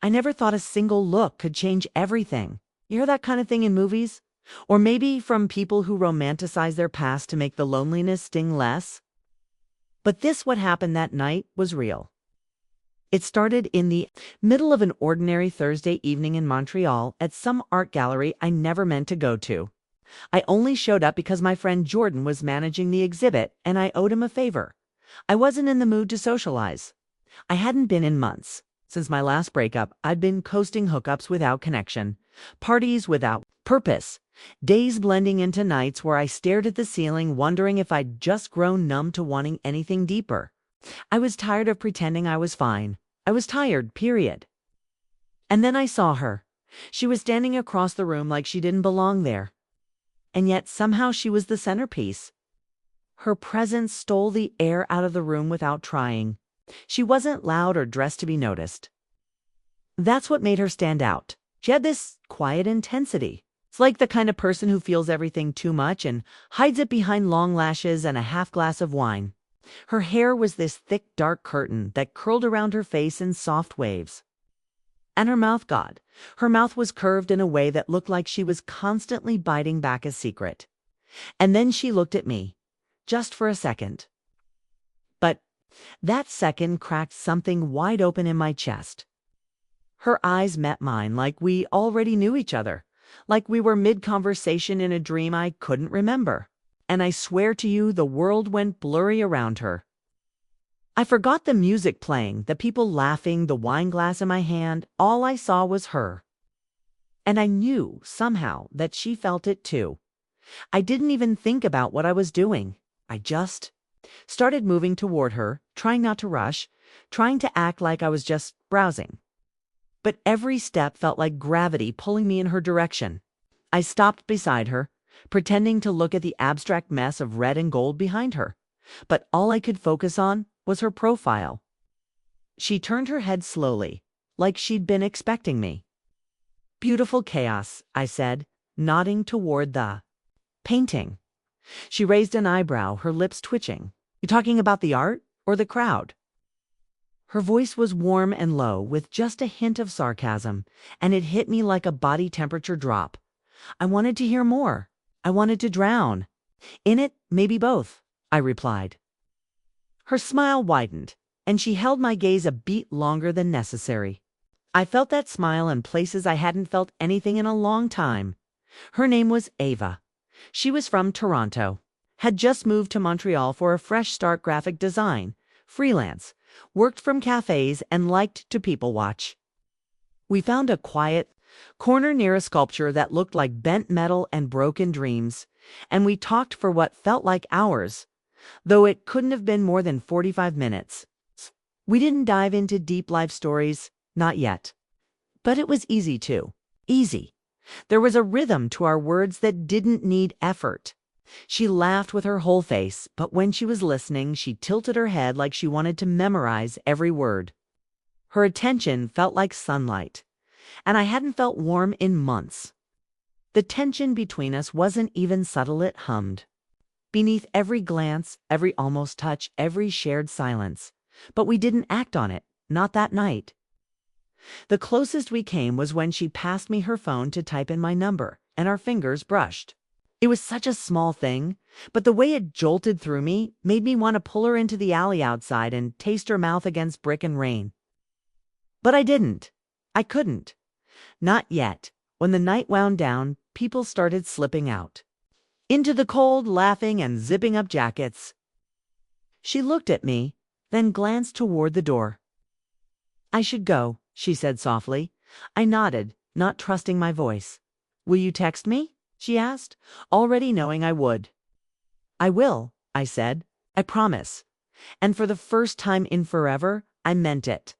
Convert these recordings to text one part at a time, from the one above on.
I never thought a single look could change everything. You hear that kind of thing in movies? Or maybe from people who romanticize their past to make the loneliness sting less? But what happened that night was real. It started in the middle of an ordinary Thursday evening in Montreal at some art gallery I never meant to go to. I only showed up because my friend Jordan was managing the exhibit and I owed him a favor. I wasn't in the mood to socialize. I hadn't been in months. Since my last breakup, I'd been coasting hookups without connection, parties without purpose, days blending into nights where I stared at the ceiling wondering if I'd just grown numb to wanting anything deeper. I was tired of pretending I was fine. I was tired, period. And then I saw her. She was standing across the room like she didn't belong there. And yet somehow she was the centerpiece. Her presence stole the air out of the room without trying. She wasn't loud or dressed to be noticed. That's what made her stand out. She had this quiet intensity. It's like the kind of person who feels everything too much and hides it behind long lashes and a half glass of wine. Her hair was this thick, dark curtain that curled around her face in soft waves. And her mouth, God, her mouth was curved in a way that looked like she was constantly biting back a secret. And then she looked at me, just for a second. But that second cracked something wide open in my chest. Her eyes met mine like we already knew each other, like we were mid-conversation in a dream I couldn't remember. And I swear to you, the world went blurry around her. I forgot the music playing, the people laughing, the wine glass in my hand. All I saw was her. And I knew, somehow, that she felt it too. I didn't even think about what I was doing. I just started moving toward her, trying not to rush, trying to act like I was just browsing. But every step felt like gravity pulling me in her direction. I stopped beside her, pretending to look at the abstract mess of red and gold behind her. But all I could focus on was her profile. She turned her head slowly, like she'd been expecting me. "Beautiful chaos," I said, nodding toward the painting. She raised an eyebrow, her lips twitching. "You talking about the art or the crowd?" Her voice was warm and low, with just a hint of sarcasm, and it hit me like a body temperature drop. I wanted to hear more. I wanted to drown. "In it, maybe both," I replied. Her smile widened, and she held my gaze a beat longer than necessary. I felt that smile in places I hadn't felt anything in a long time. Her name was Ava. She was from Toronto, had just moved to Montreal for a fresh start graphic design, freelance, worked from cafes, and liked to people watch. We found a quiet corner near a sculpture that looked like bent metal and broken dreams, and we talked for what felt like hours, though it couldn't have been more than 45 minutes. We didn't dive into deep life stories, not yet. But it was easy to. Easy. There was a rhythm to our words that didn't need effort. She laughed with her whole face, but when she was listening, she tilted her head like she wanted to memorize every word. Her attention felt like sunlight, and I hadn't felt warm in months. The tension between us wasn't even subtle, it hummed. Beneath every glance, every almost touch, every shared silence. But we didn't act on it, not that night. The closest we came was when she passed me her phone to type in my number, and our fingers brushed. It was such a small thing, but the way it jolted through me made me want to pull her into the alley outside and taste her mouth against brick and rain. But I didn't. I couldn't. Not yet. When the night wound down, people started slipping out. Into the cold, laughing and zipping up jackets. She looked at me, then glanced toward the door. "I should go," she said softly. I nodded, not trusting my voice. "Will you text me?" she asked, already knowing I would. "I will," I said. "I promise." And for the first time in forever, I meant it.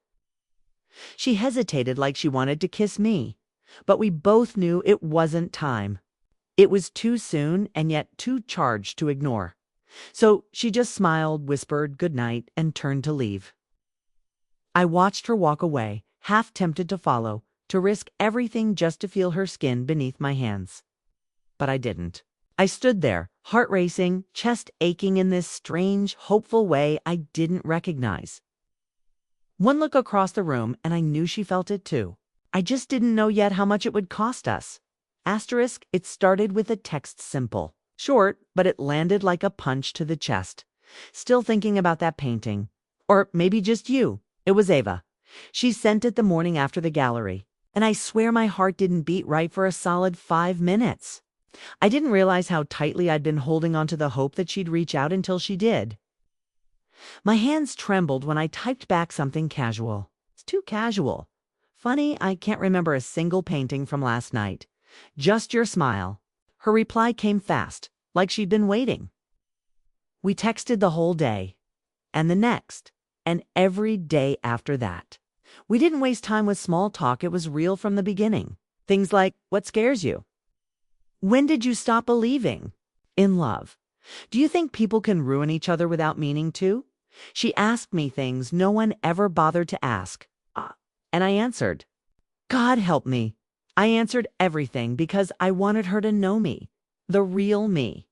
She hesitated like she wanted to kiss me, but we both knew it wasn't time. It was too soon and yet too charged to ignore. So she just smiled, whispered good night, and turned to leave. I watched her walk away, half tempted to follow, to risk everything just to feel her skin beneath my hands. But I didn't. I stood there, heart racing, chest aching in this strange, hopeful way I didn't recognize. One look across the room and I knew she felt it too. I just didn't know yet how much it would cost us. Asterisk, it started with a text simple. Short, but it landed like a punch to the chest. Still thinking about that painting. Or maybe just you. It was Ava. She sent it the morning after the gallery. And I swear my heart didn't beat right for a solid 5 minutes. I didn't realize how tightly I'd been holding on to the hope that she'd reach out until she did. My hands trembled when I typed back something casual. It's too casual. Funny, I can't remember a single painting from last night. Just your smile. Her reply came fast, like she'd been waiting. We texted the whole day, and the next, and every day after that. We didn't waste time with small talk, it was real from the beginning. Things like, what scares you? When did you stop believing in love? Do you think people can ruin each other without meaning to? She asked me things no one ever bothered to ask. And I answered. God help me. I answered everything because I wanted her to know me. The real me.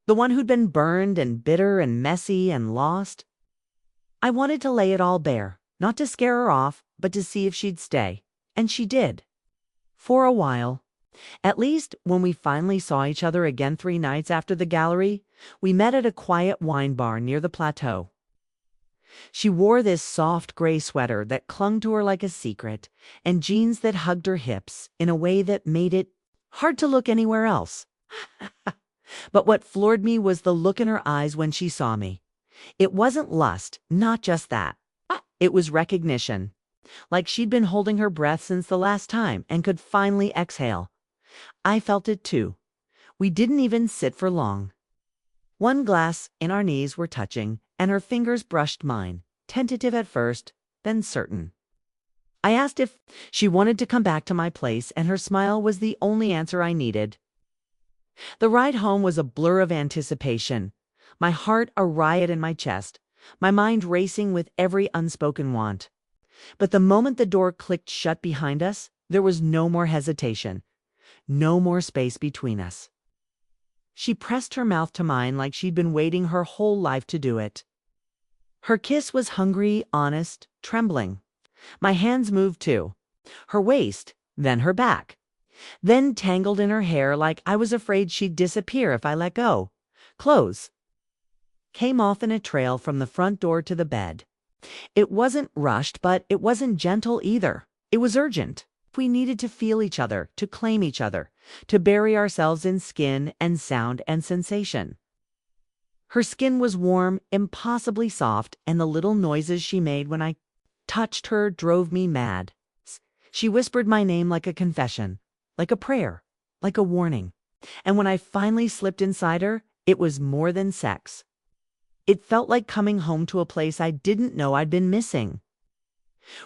The one who'd been burned and bitter and messy and lost. I wanted to lay it all bare, not to scare her off, but to see if she'd stay. And she did. For a while. At least when we finally saw each other again 3 nights after the gallery, we met at a quiet wine bar near the plateau. She wore this soft gray sweater that clung to her like a secret, and jeans that hugged her hips in a way that made it hard to look anywhere else. But what floored me was the look in her eyes when she saw me. It wasn't lust, not just that. It was recognition. Like she'd been holding her breath since the last time and could finally exhale. I felt it too. We didn't even sit for long. One glass and our knees were touching, and her fingers brushed mine, tentative at first, then certain. I asked if she wanted to come back to my place, and her smile was the only answer I needed. The ride home was a blur of anticipation, my heart a riot in my chest, my mind racing with every unspoken want. But the moment the door clicked shut behind us, there was no more hesitation, no more space between us. She pressed her mouth to mine like she'd been waiting her whole life to do it. Her kiss was hungry, honest, trembling. My hands moved too. Her waist, then her back. Then tangled in her hair like I was afraid she'd disappear if I let go. Clothes came off in a trail from the front door to the bed. It wasn't rushed, but it wasn't gentle either. It was urgent. We needed to feel each other, to claim each other, to bury ourselves in skin and sound and sensation. Her skin was warm, impossibly soft, and the little noises she made when I touched her drove me mad. She whispered my name like a confession, like a prayer, like a warning. And when I finally slipped inside her, it was more than sex. It felt like coming home to a place I didn't know I'd been missing.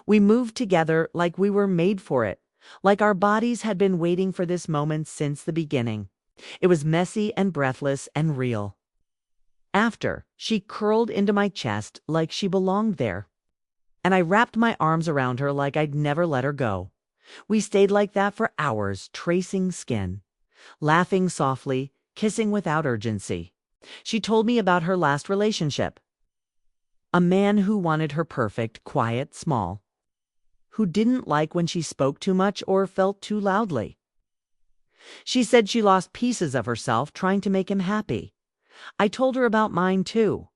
We moved together like we were made for it, like our bodies had been waiting for this moment since the beginning. It was messy and breathless and real. After, she curled into my chest like she belonged there. And I wrapped my arms around her like I'd never let her go. We stayed like that for hours, tracing skin, laughing softly, kissing without urgency. She told me about her last relationship. A man who wanted her perfect, quiet, small. Who didn't like when she spoke too much or felt too loudly. She said she lost pieces of herself trying to make him happy. I told her about mine too.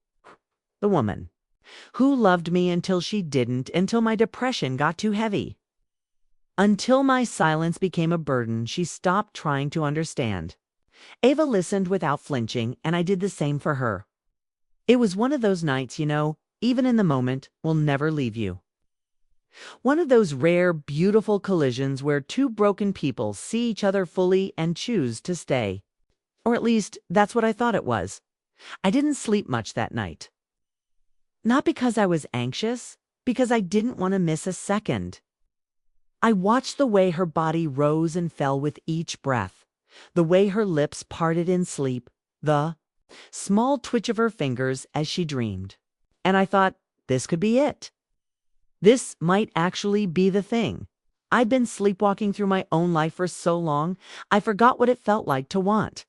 The woman who loved me until she didn't, until my depression got too heavy. Until my silence became a burden, she stopped trying to understand. Ava listened without flinching, and I did the same for her. It was one of those nights, even in the moment, will never leave you. One of those rare, beautiful collisions where two broken people see each other fully and choose to stay. Or at least, that's what I thought it was. I didn't sleep much that night. Not because I was anxious, because I didn't want to miss a second. I watched the way her body rose and fell with each breath, the way her lips parted in sleep, the small twitch of her fingers as she dreamed. And I thought, this could be it. This might actually be the thing. I'd been sleepwalking through my own life for so long, I forgot what it felt like to want.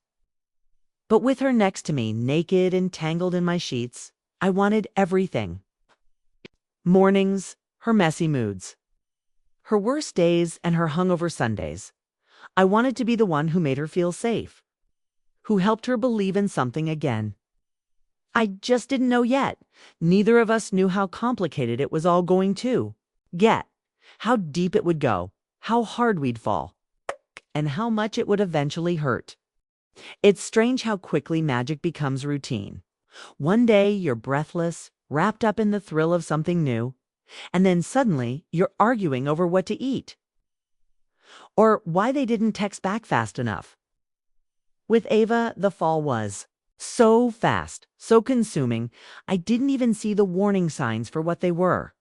But with her next to me, naked and tangled in my sheets, I wanted everything. Mornings, her messy moods. Her worst days and her hungover Sundays. I wanted to be the one who made her feel safe, who helped her believe in something again. I just didn't know yet. Neither of us knew how complicated it was all going to get, how deep it would go, how hard we'd fall, and how much it would eventually hurt. It's strange how quickly magic becomes routine. One day you're breathless, wrapped up in the thrill of something new, and then suddenly you're arguing over what to eat or why they didn't text back fast enough. With Ava, the fall was so fast, so consuming, I didn't even see the warning signs for what they were.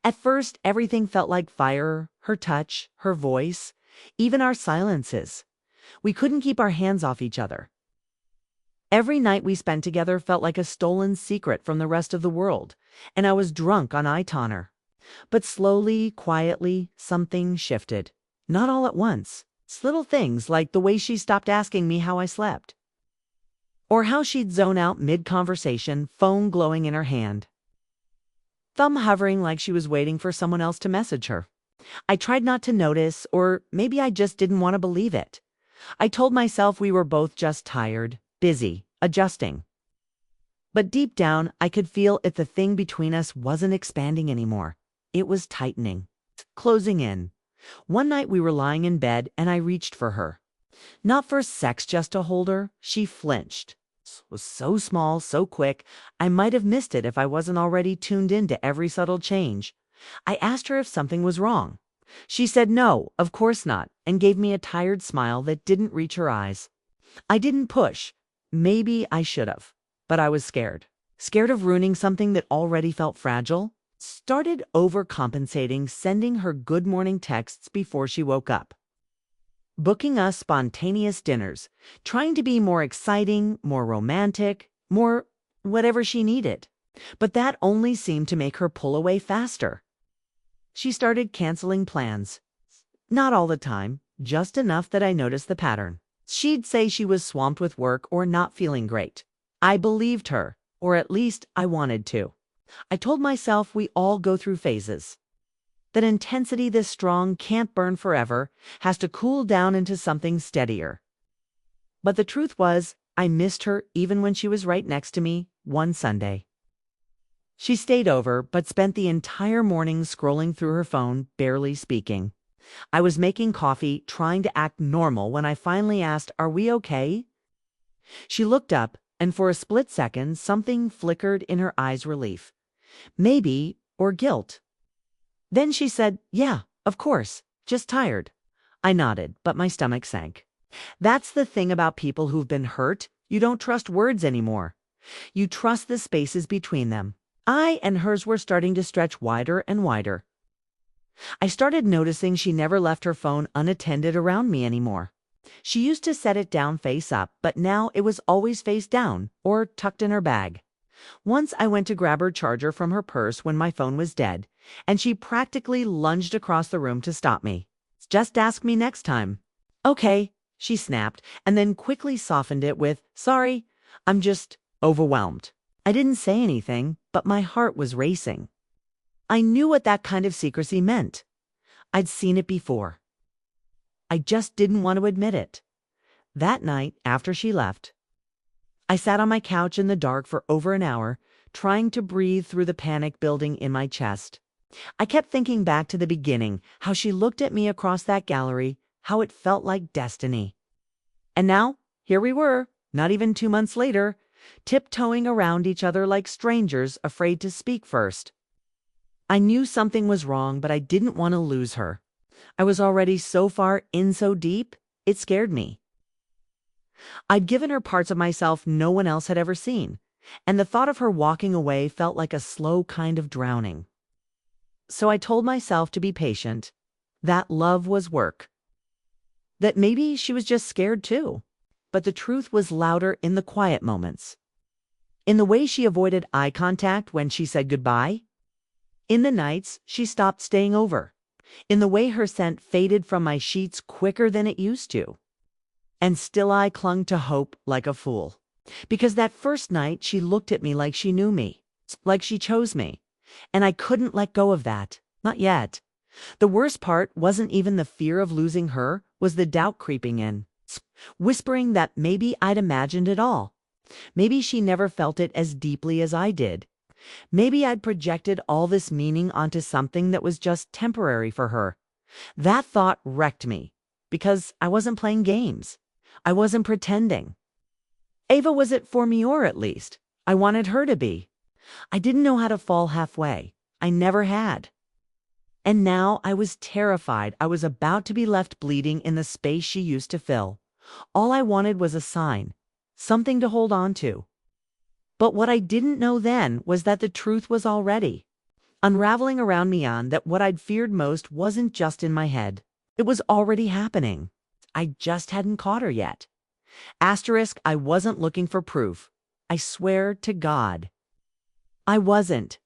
At first, everything felt like fire, her touch, her voice, even our silences. We couldn't keep our hands off each other. Every night we spent together felt like a stolen secret from the rest of the world, and I was drunk on eye toner. But slowly, quietly, something shifted. Not all at once. It's little things like the way she stopped asking me how I slept, or how she'd zone out mid-conversation, phone glowing in her hand, thumb hovering like she was waiting for someone else to message her. I tried not to notice, or maybe I just didn't want to believe it. I told myself we were both just tired, busy, adjusting. But deep down, I could feel if the thing between us wasn't expanding anymore. It was tightening, closing in. One night we were lying in bed and I reached for her. Not for sex, just to hold her. She flinched. It was so small, so quick, I might have missed it if I wasn't already tuned into every subtle change. I asked her if something was wrong. She said no, of course not, and gave me a tired smile that didn't reach her eyes. I didn't push. Maybe I should have. But I was scared. Scared of ruining something that already felt fragile. Started overcompensating, sending her good morning texts before she woke up. Booking us spontaneous dinners, trying to be more exciting, more romantic, more whatever she needed. But that only seemed to make her pull away faster. She started canceling plans. Not all the time, just enough that I noticed the pattern. She'd say she was swamped with work or not feeling great. I believed her, or at least I wanted to. I told myself we all go through phases. That intensity this strong can't burn forever, has to cool down into something steadier. But the truth was, I missed her even when she was right next to me one Sunday. She stayed over, but spent the entire morning scrolling through her phone, barely speaking. I was making coffee, trying to act normal when I finally asked, "Are we okay?" She looked up, and for a split second, something flickered in her eyes' relief. Maybe, or guilt. Then she said, "Yeah, of course, just tired." I nodded, but my stomach sank. That's the thing about people who've been hurt. You don't trust words anymore. You trust the spaces between them. I and hers were starting to stretch wider and wider. I started noticing she never left her phone unattended around me anymore. She used to set it down face up, but now it was always face down or tucked in her bag. Once I went to grab her charger from her purse when my phone was dead, and she practically lunged across the room to stop me. "Just ask me next time." "Okay," she snapped, and then quickly softened it with, "Sorry, I'm just overwhelmed." I didn't say anything, but my heart was racing. I knew what that kind of secrecy meant. I'd seen it before. I just didn't want to admit it. That night, after she left, I sat on my couch in the dark for over an hour, trying to breathe through the panic building in my chest. I kept thinking back to the beginning, how she looked at me across that gallery, how it felt like destiny. And now, here we were, not even 2 months later, tiptoeing around each other like strangers, afraid to speak first. I knew something was wrong, but I didn't want to lose her. I was already so far in, so deep, it scared me. I'd given her parts of myself no one else had ever seen, and the thought of her walking away felt like a slow kind of drowning. So I told myself to be patient, that love was work, that maybe she was just scared too. But the truth was louder in the quiet moments. In the way she avoided eye contact when she said goodbye. In the nights she stopped staying over. In the way her scent faded from my sheets quicker than it used to. And still I clung to hope like a fool. Because that first night she looked at me like she knew me, like she chose me. And I couldn't let go of that. Not yet. The worst part wasn't even the fear of losing her, was the doubt creeping in, whispering that maybe I'd imagined it all. Maybe she never felt it as deeply as I did. Maybe I'd projected all this meaning onto something that was just temporary for her. That thought wrecked me, because I wasn't playing games. I wasn't pretending. Ava was it for me, or at least I wanted her to be. I didn't know how to fall halfway. I never had. And now I was terrified I was about to be left bleeding in the space she used to fill. All I wanted was a sign, something to hold on to. But what I didn't know then was that the truth was already unraveling around me, on that what I'd feared most wasn't just in my head. It was already happening. I just hadn't caught her yet. Asterisk, I wasn't looking for proof. I swear to God. I wasn't.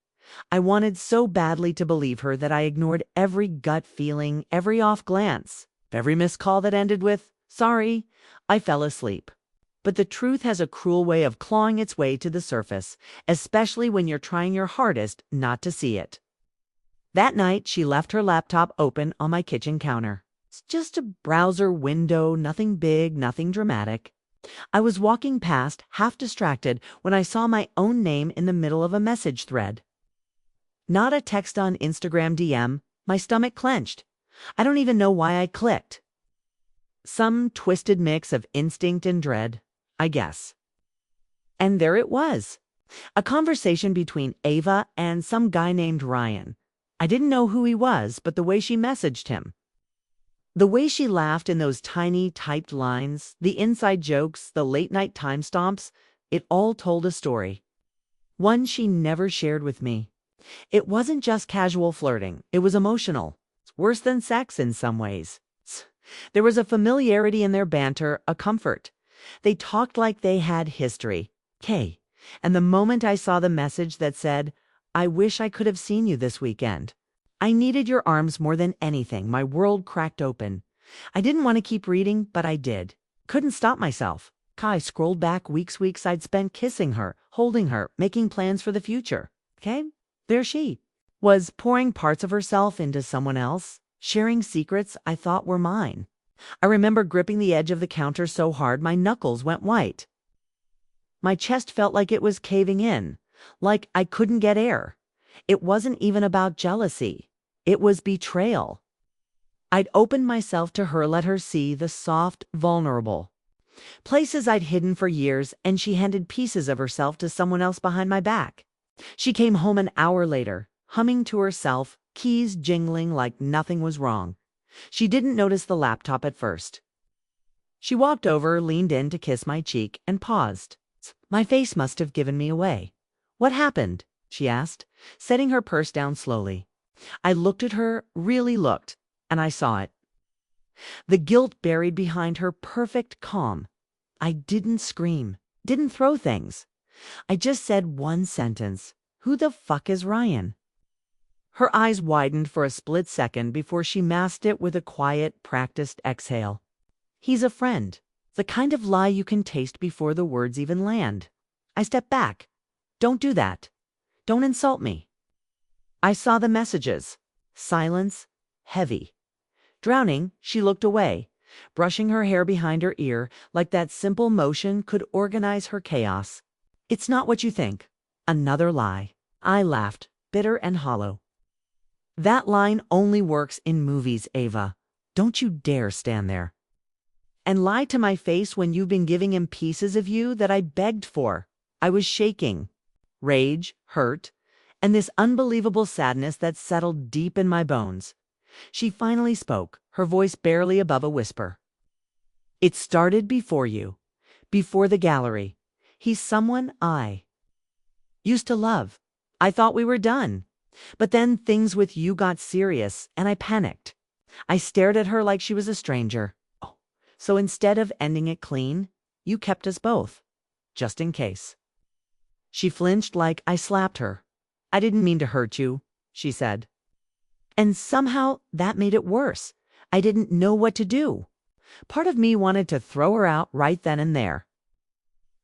I wanted so badly to believe her that I ignored every gut feeling, every off glance, every missed call that ended with, "Sorry, I fell asleep." But the truth has a cruel way of clawing its way to the surface, especially when you're trying your hardest not to see it. That night, she left her laptop open on my kitchen counter. It's just a browser window, nothing big, nothing dramatic. I was walking past, half distracted, when I saw my own name in the middle of a message thread. Not a text on Instagram DM. My stomach clenched. I don't even know why I clicked. Some twisted mix of instinct and dread, I guess. And there it was. A conversation between Ava and some guy named Ryan. I didn't know who he was, but the way she messaged him, the way she laughed in those tiny typed lines, the inside jokes, the late night time stomps, it all told a story. One she never shared with me. It wasn't just casual flirting. It was emotional. It's worse than sex in some ways. There was a familiarity in their banter, a comfort. They talked like they had history. Kay. And the moment I saw the message that said, "I wish I could have seen you this weekend. I needed your arms more than anything," my world cracked open. I didn't want to keep reading, but I did. Couldn't stop myself. Kai scrolled back weeks I'd spent kissing her, holding her, making plans for the future. Okay? There she was, pouring parts of herself into someone else, sharing secrets I thought were mine. I remember gripping the edge of the counter so hard my knuckles went white. My chest felt like it was caving in, like I couldn't get air. It wasn't even about jealousy. It was betrayal. I'd opened myself to her, let her see the soft, vulnerable places I'd hidden for years, and she handed pieces of herself to someone else behind my back. She came home an hour later, humming to herself, keys jingling like nothing was wrong. She didn't notice the laptop at first. She walked over, leaned in to kiss my cheek, and paused. My face must have given me away. "What happened?" she asked, setting her purse down slowly. I looked at her, really looked, and I saw it. The guilt buried behind her perfect calm. I didn't scream, didn't throw things. I just said one sentence. "Who the fuck is Ryan?" Her eyes widened for a split second before she masked it with a quiet, practiced exhale. "He's a friend. The kind of lie you can taste before the words even land." I stepped back. "Don't do that. Don't insult me." I saw the messages. Silence, heavy. Drowning, she looked away, brushing her hair behind her ear like that simple motion could organize her chaos. "It's not what you think." Another lie. I laughed, bitter and hollow. "That line only works in movies, Ava. Don't you dare stand there and lie to my face when you've been giving him pieces of you that I begged for." I was shaking. Rage, hurt, and this unbelievable sadness that settled deep in my bones. She finally spoke, her voice barely above a whisper. "It started before you, before the gallery. He's someone I used to love. I thought we were done. But then things with you got serious, and I panicked." I stared at her like she was a stranger. "Oh, so instead of ending it clean, you kept us both, just in case." She flinched like I slapped her. "I didn't mean to hurt you," she said. And somehow that made it worse. I didn't know what to do. Part of me wanted to throw her out right then and there.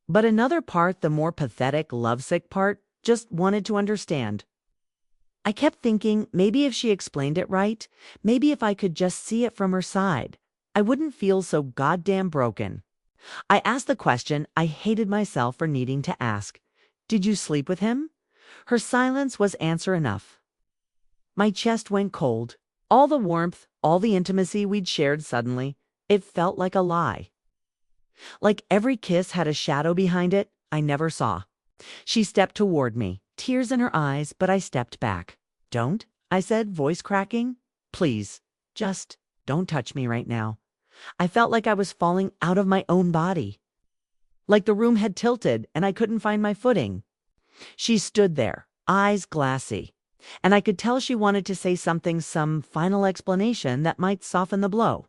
But another part, the more pathetic, lovesick part, just wanted to understand. I kept thinking maybe if she explained it right, maybe if I could just see it from her side, I wouldn't feel so goddamn broken. I asked the question I hated myself for needing to ask. Did you sleep with him? Her silence was answer enough. My chest went cold. All the warmth, all the intimacy we'd shared suddenly, it felt like a lie. Like every kiss had a shadow behind it I never saw. She stepped toward me, tears in her eyes, but I stepped back. Don't, I said, voice cracking. Please, just don't touch me right now. I felt like I was falling out of my own body. Like the room had tilted and I couldn't find my footing. She stood there, eyes glassy, and I could tell she wanted to say something, some final explanation that might soften the blow.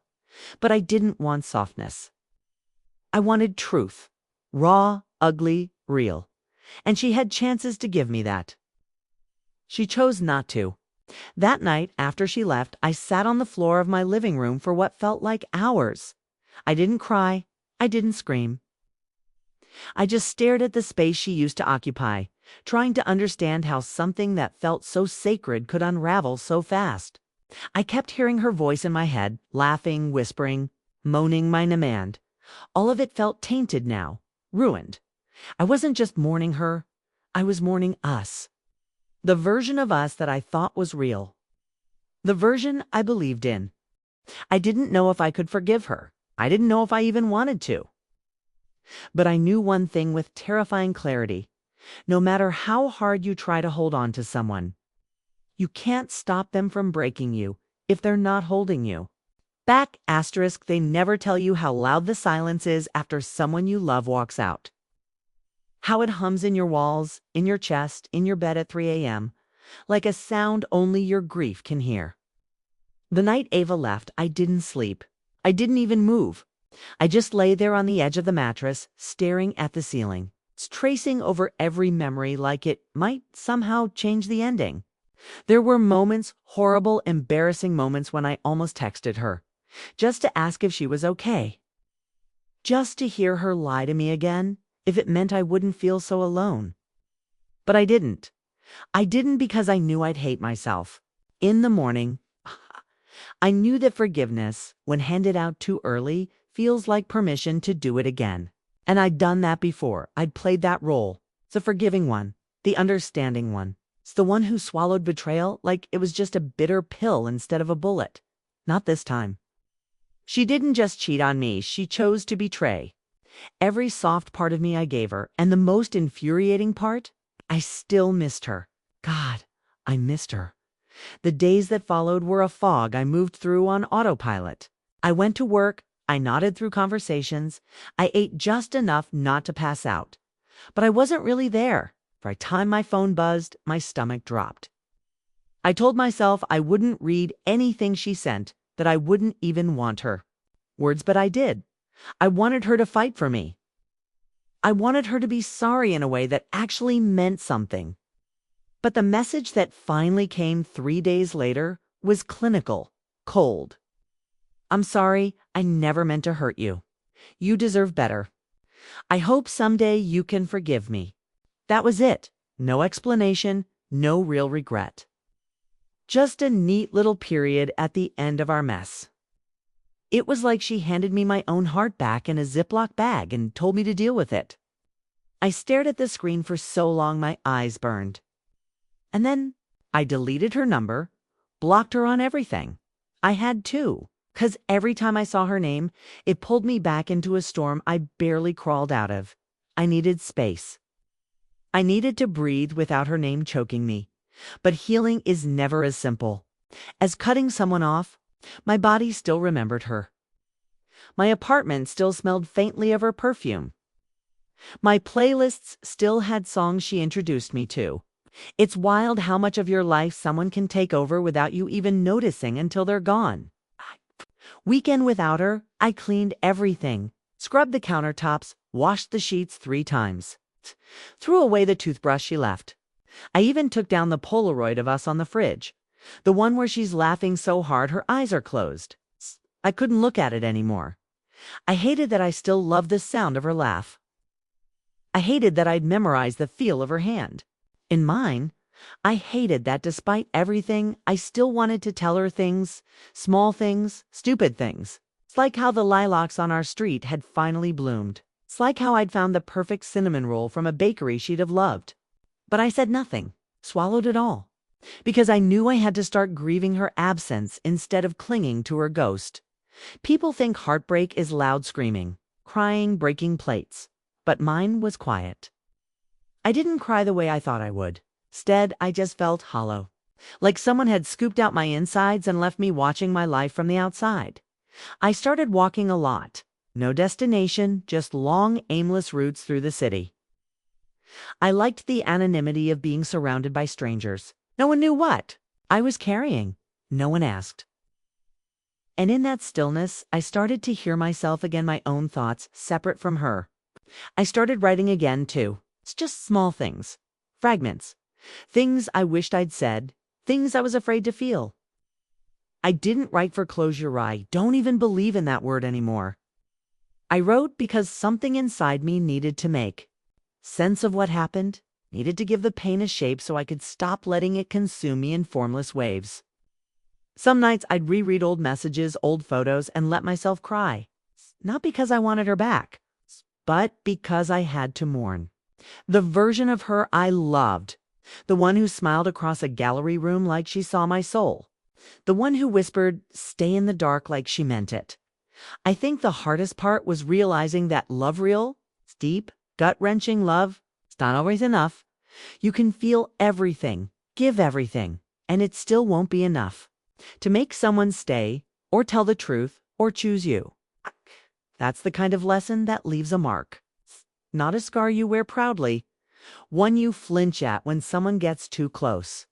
But I didn't want softness. I wanted truth, raw, ugly, real. And she had chances to give me that. She chose not to. That night, after she left, I sat on the floor of my living room for what felt like hours. I didn't cry. I didn't scream. I just stared at the space she used to occupy, trying to understand how something that felt so sacred could unravel so fast. I kept hearing her voice in my head, laughing, whispering, moaning my demand. All of it felt tainted now, ruined. I wasn't just mourning her, I was mourning us. The version of us that I thought was real. The version I believed in. I didn't know if I could forgive her. I didn't know if I even wanted to. But I knew one thing with terrifying clarity. No matter how hard you try to hold on to someone, you can't stop them from breaking you if they're not holding you. Back asterisk, they never tell you how loud the silence is after someone you love walks out. How it hums in your walls, in your chest, in your bed at 3 a.m., like a sound only your grief can hear. The night Ava left, I didn't sleep. I didn't even move. I just lay there on the edge of the mattress, staring at the ceiling, tracing over every memory like it might somehow change the ending. There were moments, horrible, embarrassing moments when I almost texted her, just to ask if she was okay. Just to hear her lie to me again, if it meant I wouldn't feel so alone. But I didn't. I didn't because I knew I'd hate myself. In the morning, I knew that forgiveness, when handed out too early, feels like permission to do it again. And I'd done that before. I'd played that role. The forgiving one. The understanding one. It's the one who swallowed betrayal like it was just a bitter pill instead of a bullet. Not this time. She didn't just cheat on me, she chose to betray. Every soft part of me I gave her, and the most infuriating part, I still missed her. God, I missed her. The days that followed were a fog I moved through on autopilot. I went to work, I nodded through conversations, I ate just enough not to pass out. But I wasn't really there. By the time my phone buzzed, my stomach dropped. I told myself I wouldn't read anything she sent, that I wouldn't even want her. Words, but I did. I wanted her to fight for me. I wanted her to be sorry in a way that actually meant something. But the message that finally came 3 days later was clinical, cold. I'm sorry, I never meant to hurt you. You deserve better. I hope someday you can forgive me. That was it. No explanation, no real regret. Just a neat little period at the end of our mess. It was like she handed me my own heart back in a Ziploc bag and told me to deal with it. I stared at the screen for so long my eyes burned. And then I deleted her number, blocked her on everything. I had to, 'cause every time I saw her name, it pulled me back into a storm I barely crawled out of. I needed space. I needed to breathe without her name choking me. But healing is never as simple as cutting someone off. My body still remembered her. My apartment still smelled faintly of her perfume. My playlists still had songs she introduced me to. It's wild how much of your life someone can take over without you even noticing until they're gone. Weekend without her, I cleaned everything, scrubbed the countertops, washed the sheets 3 times, threw away the toothbrush she left. I even took down the Polaroid of us on the fridge. The one where she's laughing so hard her eyes are closed. I couldn't look at it anymore. I hated that I still loved the sound of her laugh. I hated that I'd memorized the feel of her hand. In mine, I hated that despite everything, I still wanted to tell her things, small things, stupid things. It's like how the lilacs on our street had finally bloomed. It's like how I'd found the perfect cinnamon roll from a bakery she'd have loved. But I said nothing, swallowed it all, because I knew I had to start grieving her absence instead of clinging to her ghost. People think heartbreak is loud screaming, crying, breaking plates. But mine was quiet. I didn't cry the way I thought I would. Instead, I just felt hollow, like someone had scooped out my insides and left me watching my life from the outside. I started walking a lot. No destination, just long, aimless routes through the city. I liked the anonymity of being surrounded by strangers. No one knew what I was carrying. No one asked. And in that stillness, I started to hear myself again, my own thoughts, separate from her. I started writing again, too. It's just small things. Fragments. Things I wished I'd said. Things I was afraid to feel. I didn't write for closure. I don't even believe in that word anymore. I wrote because something inside me needed to make sense of what happened, needed to give the pain a shape so I could stop letting it consume me in formless waves. Some nights I'd reread old messages, old photos, and let myself cry. Not because I wanted her back, but because I had to mourn. The version of her I loved. The one who smiled across a gallery room like she saw my soul. The one who whispered, "Stay in the dark," like she meant it. I think the hardest part was realizing that love real, deep, gut-wrenching love, it's not always enough. You can feel everything, give everything, and it still won't be enough to make someone stay, or tell the truth, or choose you. That's the kind of lesson that leaves a mark. Not a scar you wear proudly, one you flinch at when someone gets too close.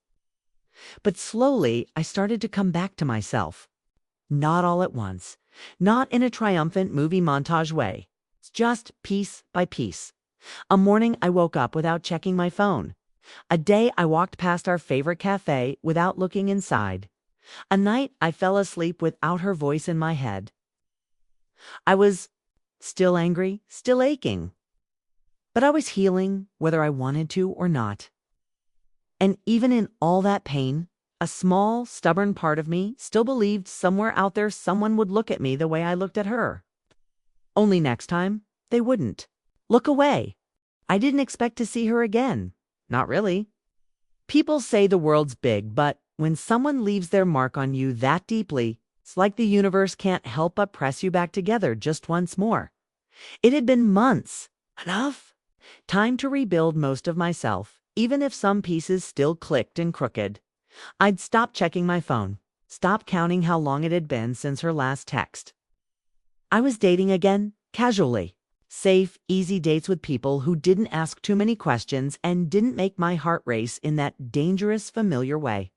But slowly, I started to come back to myself. Not all at once, not in a triumphant movie montage way. It's just piece by piece. A morning I woke up without checking my phone. A day I walked past our favorite cafe without looking inside. A night I fell asleep without her voice in my head. I was still angry, still aching. But I was healing, whether I wanted to or not. And even in all that pain, a small, stubborn part of me still believed somewhere out there someone would look at me the way I looked at her. Only next time, they wouldn't. Look away. I didn't expect to see her again. Not really. People say the world's big, but when someone leaves their mark on you that deeply, it's like the universe can't help but press you back together just once more. It had been months. Enough? Time to rebuild most of myself, even if some pieces still clicked and crooked. I'd stopped checking my phone, stopped counting how long it had been since her last text. I was dating again, casually. Safe, easy dates with people who didn't ask too many questions and didn't make my heart race in that dangerous, familiar way.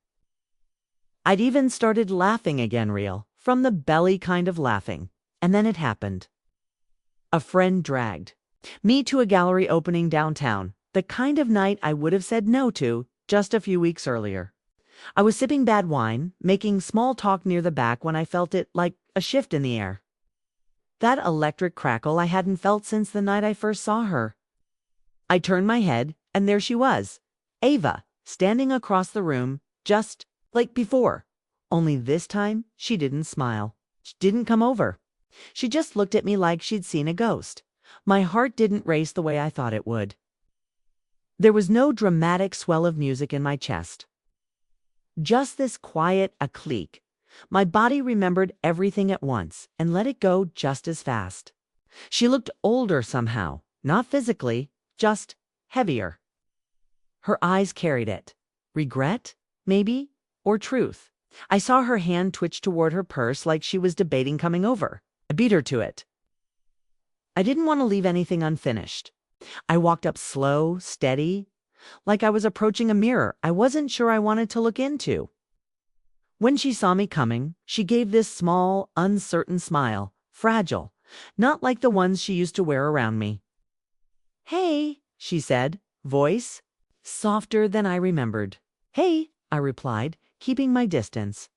I'd even started laughing again, real, from the belly kind of laughing. And then it happened. A friend dragged me to a gallery opening downtown, the kind of night I would have said no to just a few weeks earlier. I was sipping bad wine, making small talk near the back when I felt it like a shift in the air. That electric crackle I hadn't felt since the night I first saw her. I turned my head, and there she was, Ava, standing across the room, just like before. Only this time, she didn't smile. She didn't come over. She just looked at me like she'd seen a ghost. My heart didn't race the way I thought it would. There was no dramatic swell of music in my chest. Just this quiet, a clique. My body remembered everything at once and let it go just as fast. She looked older somehow, not physically, just heavier. Her eyes carried it. Regret, maybe, or truth. I saw her hand twitch toward her purse like she was debating coming over. I beat her to it. I didn't want to leave anything unfinished. I walked up slow, steady, like I was approaching a mirror I wasn't sure I wanted to look into. When she saw me coming, she gave this small, uncertain smile, fragile, not like the ones she used to wear around me. "Hey," she said, voice softer than I remembered. "Hey," I replied, keeping my distance.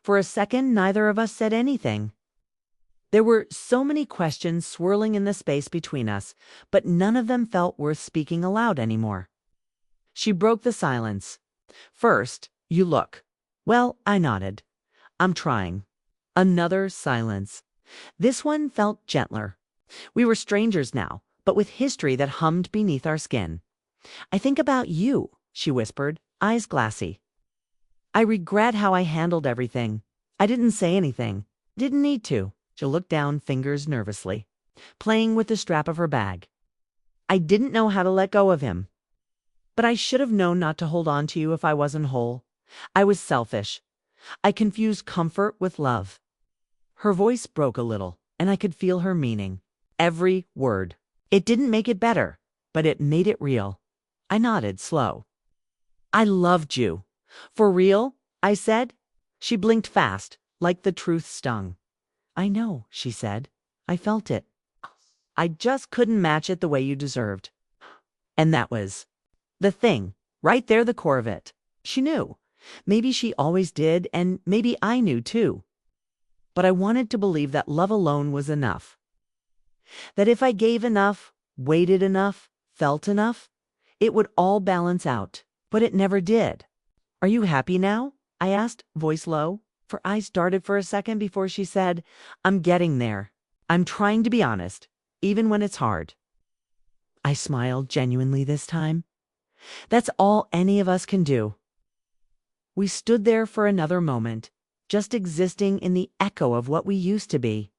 For a second, neither of us said anything. There were so many questions swirling in the space between us, but none of them felt worth speaking aloud anymore. She broke the silence. First, you look. Well, I nodded. I'm trying. Another silence. This one felt gentler. We were strangers now, but with history that hummed beneath our skin. I think about you, she whispered, eyes glassy. I regret how I handled everything. I didn't say anything. Didn't need to. She looked down, fingers nervously, playing with the strap of her bag. I didn't know how to let go of him. But I should have known not to hold on to you if I wasn't whole. I was selfish. I confused comfort with love. Her voice broke a little, and I could feel her meaning. Every word. It didn't make it better, but it made it real. I nodded, slow. I loved you. For real? I said. She blinked fast, like the truth stung. I know, she said. I felt it. I just couldn't match it the way you deserved. And that was the thing, right there, the core of it. She knew. Maybe she always did, and maybe I knew too. But I wanted to believe that love alone was enough. That if I gave enough, waited enough, felt enough, it would all balance out. But it never did. Are you happy now? I asked, voice low. Her eyes darted for a second before she said, I'm getting there. I'm trying to be honest, even when it's hard. I smiled genuinely this time. That's all any of us can do. We stood there for another moment, just existing in the echo of what we used to be.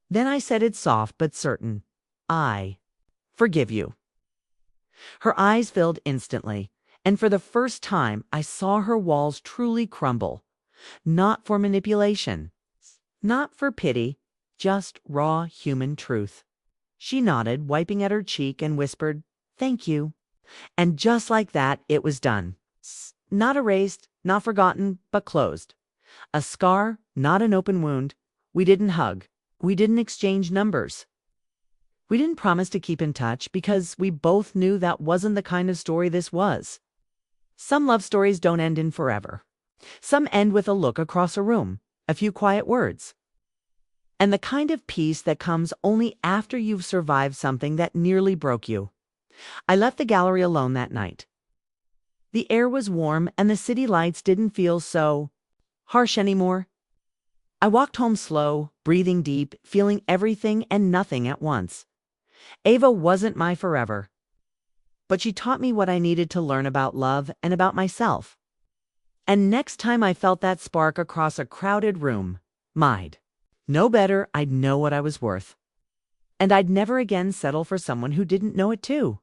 Then I said it soft but certain. I forgive you. Her eyes filled instantly, and for the first time I saw her walls truly crumble. Not for manipulation, not for pity, just raw human truth. She nodded, wiping at her cheek, and whispered, Thank you. And just like that, it was done. Not erased, not forgotten, but closed. A scar, not an open wound. We didn't hug. We didn't exchange numbers. We didn't promise to keep in touch because we both knew that wasn't the kind of story this was. Some love stories don't end in forever. Some end with a look across a room, a few quiet words. And the kind of peace that comes only after you've survived something that nearly broke you. I left the gallery alone that night. The air was warm and the city lights didn't feel so harsh anymore. I walked home slow, breathing deep, feeling everything and nothing at once. Ava wasn't my forever, but she taught me what I needed to learn about love and about myself. And next time I felt that spark across a crowded room, I'd know better, I'd know what I was worth. And I'd never again settle for someone who didn't know it too.